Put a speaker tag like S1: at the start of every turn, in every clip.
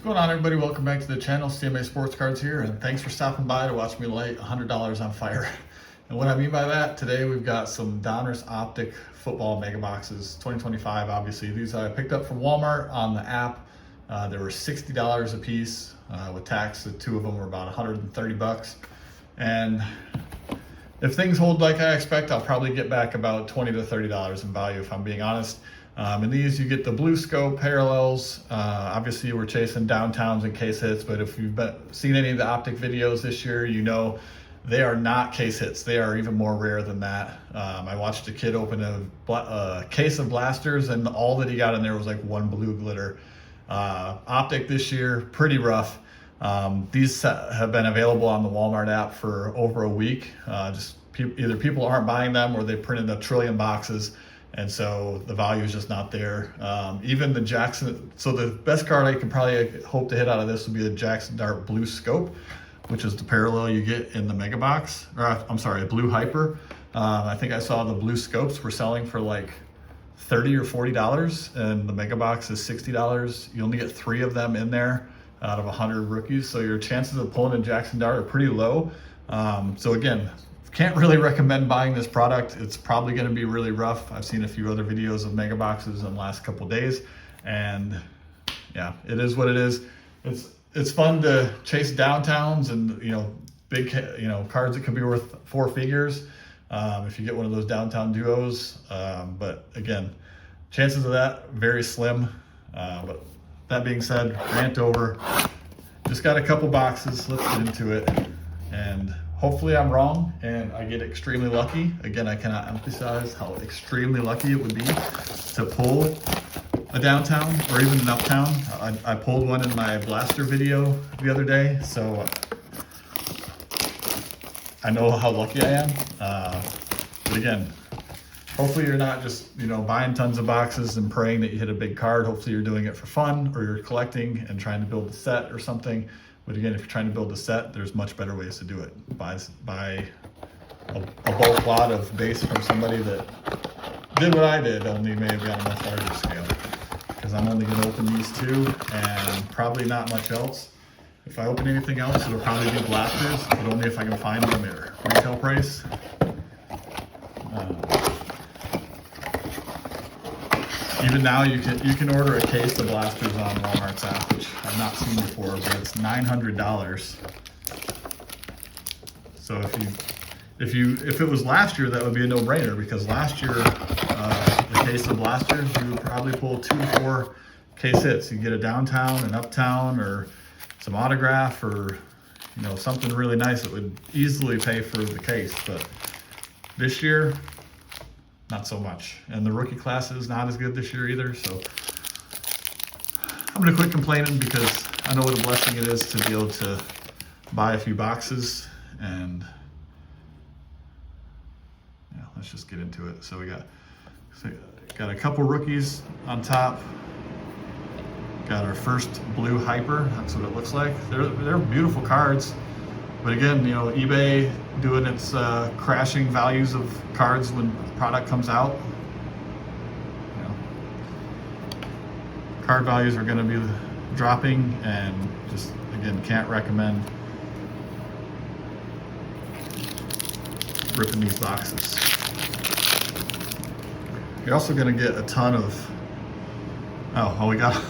S1: What's going on, everybody? Welcome back to the channel. CMA Sports Cards here, and thanks for stopping by to watch me light $100 on fire. And what I mean by that, today we've got some Donruss Optic Football Megaboxes 2025. Obviously, these I picked up from Walmart on the app. They were $60 a piece with tax. The two of them were about 130 bucks. And if things hold like I expect, I'll probably get back about $20 to $30 in value, if I'm being honest. In these, you get the blue scope parallels. Obviously, we're chasing downtowns and case hits, but if you've seen any of the optic videos this year, you know they are not case hits. They are even more rare than that. I watched a kid open a case of blasters, and all that he got in there was like one blue glitter. Optic this year, pretty rough. These have been available on the Walmart app for over a week. Either people aren't buying them or they printed a trillion boxes. And so the value is just not there. Even the Jaxson, so the best card I can probably hope to hit out of this would be the Jaxson Dart blue scope, which is the parallel you get in the megabox, or I'm sorry, a blue hyper. I think I saw the blue scopes were selling for like $30 or $40, and the megabox is $60. You only get 3 of them in there out of 100 rookies. So your chances of pulling a Jaxson Dart are pretty low. So again, can't really recommend buying this product. It's probably going to be really rough. I've seen a few other videos of mega boxes in the last couple of days, and yeah, it is what it is. It's fun to chase downtowns and big cards that could be worth 4 figures if you get one of those downtown duos. But again, chances of that very slim. But that being said, rant over. Just got a couple boxes. Let's get into it, and hopefully I'm wrong and I get extremely lucky. Again, I cannot emphasize how extremely lucky it would be to pull a downtown or even an uptown. I pulled one in my blaster video the other day, so I know how lucky I am. But again, hopefully you're not just buying tons of boxes and praying that you hit a big card. Hopefully you're doing it for fun, or you're collecting and trying to build a set or something. But again, if you're trying to build a set, there's much better ways to do it. Buy a bulk lot of base from somebody that did what I did, only may have got a much larger scale. Because I'm only going to open these 2 and probably not much else. If I open anything else, it'll probably be blasters, but only if I can find them at their retail price. Even now, you can order a case of blasters on Walmart's app, which I've not seen before, but it's $900. So if it was last year, that would be a no-brainer, because last year the case of blasters, you would probably pull 2 to 4 case hits. You get a downtown, an uptown, or some autograph, or something really nice that would easily pay for the case. But this year, not so much. And the rookie class is not as good this year either. So I'm gonna quit complaining, because I know what a blessing it is to be able to buy a few boxes. And yeah, let's just get into it. So we got a couple rookies on top. Got our first blue hyper. That's what it looks like. They're beautiful cards. But again, eBay doing its crashing values of cards when product comes out. Card values are going to be dropping, and just again, can't recommend ripping these boxes. You're also going to get a ton of. We got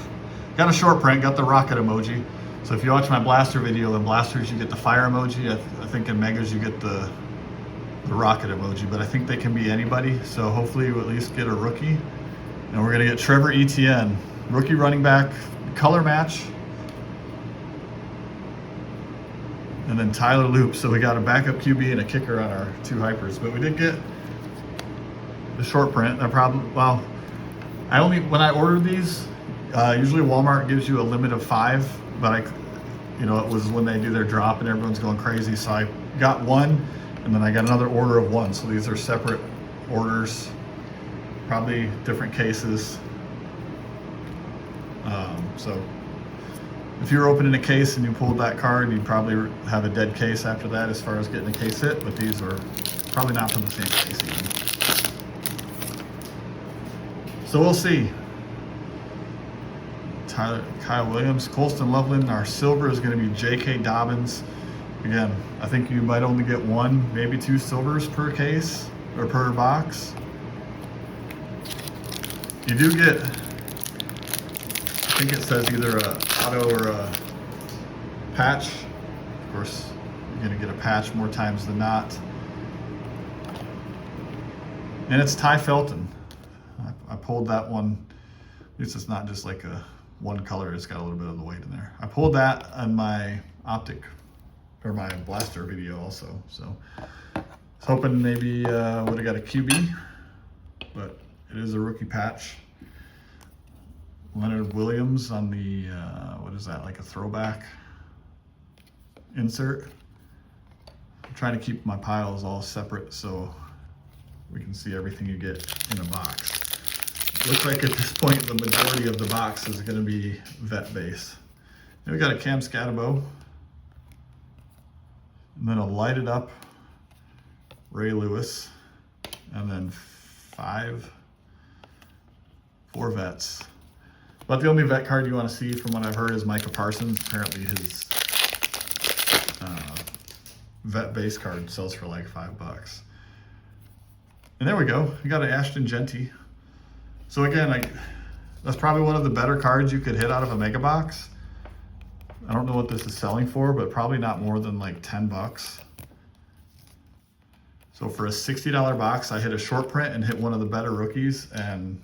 S1: a short print. Got the rocket emoji. So if you watch my blaster video, in blasters you get the fire emoji. I think in megas you get the rocket emoji, but I think they can be anybody. So hopefully you at least get a rookie. And we're gonna get Trevor Etienne, rookie running back, color match. And then Tyler Loop. So we got a backup QB and a kicker on our 2 hypers, but we did get the short print. When I ordered these, usually Walmart gives you a limit of 5, but it was when they do their drop and everyone's going crazy. So I got 1, and then I got another order of 1. So these are separate orders, probably different cases. So if you're opening a case and you pulled that card, you'd probably have a dead case after that as far as getting a case hit, but these are probably not from the same case even. So we'll see. Kyle Williams. Colston Loveland. Our silver is going to be J.K. Dobbins. Again, I think you might only get one, maybe two silvers per case or per box. You do get, I think it says either a auto or a patch. Of course, you're going to get a patch more times than not. And it's Ty Felton. I pulled that one. At least it's not just like a one color. It's got a little bit of the weight in there. I pulled that on my optic or my blaster video also. So I was hoping maybe would have got a QB, but it is a rookie patch. Leonard Williams on the, what is that, like a throwback insert. I'm trying to keep my piles all separate so we can see everything you get in a box. Looks like at this point the majority of the box is going to be vet base. And we got a camskattebo, and then a lighted up Ray Lewis, and then four vets. But the only vet card you want to see from what I've heard is Micah Parsons. Apparently his vet base card sells for like $5. And there we go. We got an Ashton Genty. So again, that's probably one of the better cards you could hit out of a mega box. I don't know what this is selling for, but probably not more than like $10. So for a $60 box, I hit a short print and hit one of the better rookies, and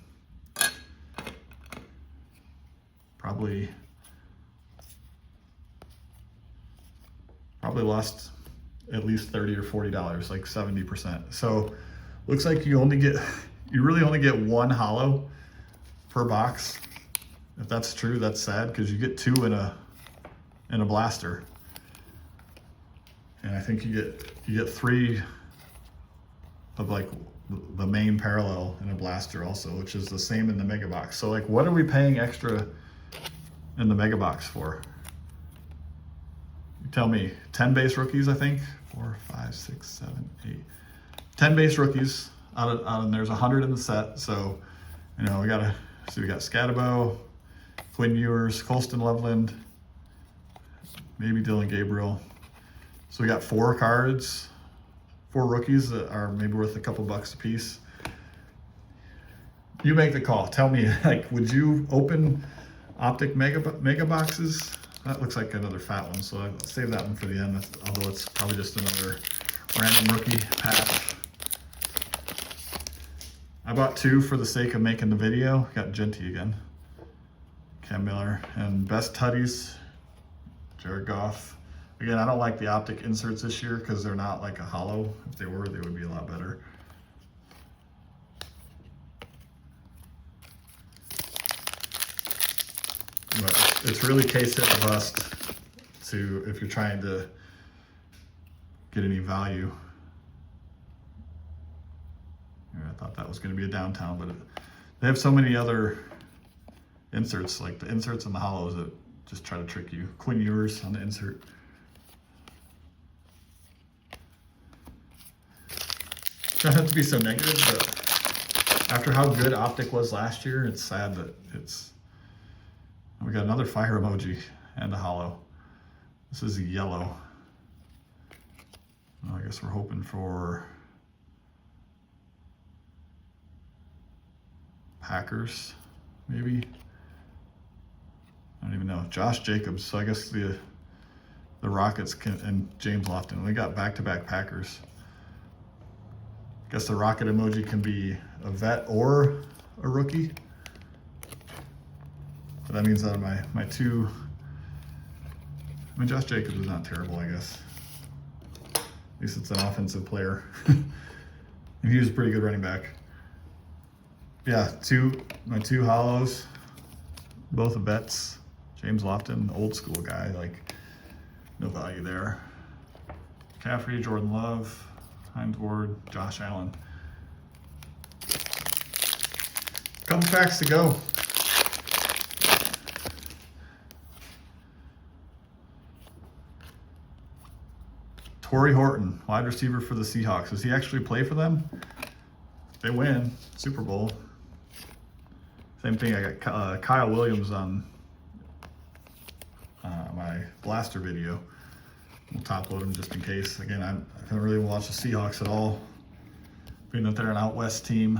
S1: probably lost at least $30 or $40, like 70%. So looks like you really only get one hollow per box. If that's true, that's sad, because you get two in a blaster, and I think you get three of like the main parallel in a blaster also, which is the same in the mega box. So like, what are we paying extra in the mega box for? You tell me. 10 base rookies, I think. 4, 5, 6, 7, 8. 10 base rookies out of there's 100 in the set. So, we got Skattebo, Quinn Ewers, Colston Loveland, maybe Dylan Gabriel. So we got 4 cards, 4 rookies that are maybe worth a couple bucks a piece. You make the call. Tell me, like, would you open optic mega boxes? That looks like another fat one, so I'll save that one for the end, although it's probably just another random rookie patch. I bought 2 for the sake of making the video. Got Genty again, Cam Miller, and Best Tutties, Jared Goff. Again, I don't like the optic inserts this year because they're not like a hollow. If they were, they would be a lot better. But it's really case hit or bust if you're trying to get any value. I thought that was going to be a downtown, but they have so many other inserts, like the inserts and the hollows, that just try to trick you. Quinn Ewers on the insert. Try not to be so negative, but after how good optic was last year, it's sad that we got another fire emoji and a hollow. This is a yellow. Well, I guess we're hoping for Packers, maybe. I don't even know. Josh Jacobs. So I guess the Rockets and James Lofton. We got back-to-back Packers. I guess the rocket emoji can be a vet or a rookie. But that means out of my 2, I mean, Josh Jacobs is not terrible, I guess. At least it's an offensive player. And he was a pretty good running back. Yeah, my 2 hollows, both of vets. James Lofton, old school guy, like no value there. McCaffrey, Jordan Love, Hines Ward, Josh Allen. Couple packs to go. Torrey Horton, wide receiver for the Seahawks. Does he actually play for them? They win Super Bowl. Same thing. I got Kyle Williams on my blaster video. We'll top load them just in case. Again, I haven't really watched the Seahawks at all, being that they're an out west team.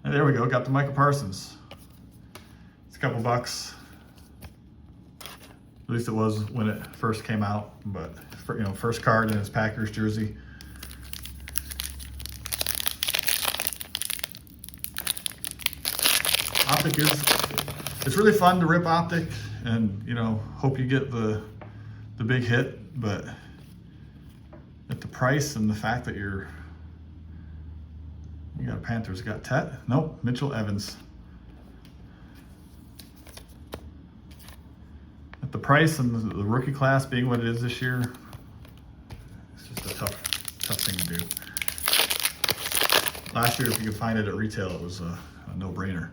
S1: And there we go, got the Micah Parsons. It's a couple bucks. At least it was when it first came out, but you know, first card in his Packers jersey. Optic it's really fun to rip Optic, and you know, hope you get the big hit, but at the price and the fact that you got Panthers, got Tet, nope, Mitchell Evans. At the price and the rookie class being what it is this year, it's just a tough thing to do. Last year, if you could find it at retail, it was a no-brainer.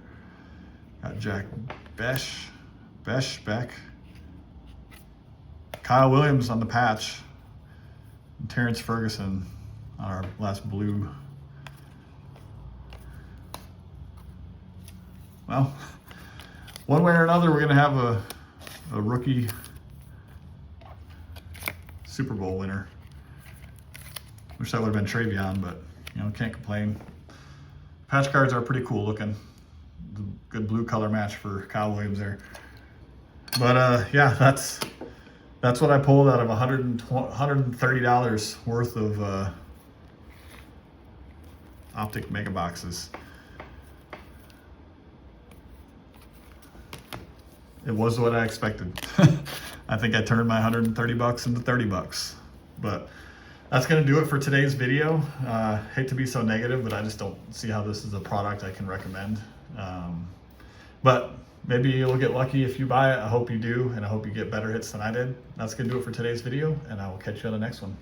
S1: Got Jack Beck, Kyle Williams on the patch, and Terrence Ferguson on our last blue. Well, one way or another, we're gonna have a rookie Super Bowl winner. Wish that would have been Travion, but you know, can't complain. Patch cards are pretty cool looking. Good blue color match for Kyle Williams there. But yeah, that's what I pulled out of $130 worth of Optic mega boxes. It was what I expected. I think I turned my 130 bucks into 30 bucks. But that's gonna do it for today's video. Hate to be so negative, but I just don't see how this is a product I can recommend. But maybe you'll get lucky if you buy it. I hope you do, and I hope you get better hits than I did. That's gonna do it for today's video, and I will catch you on the next one.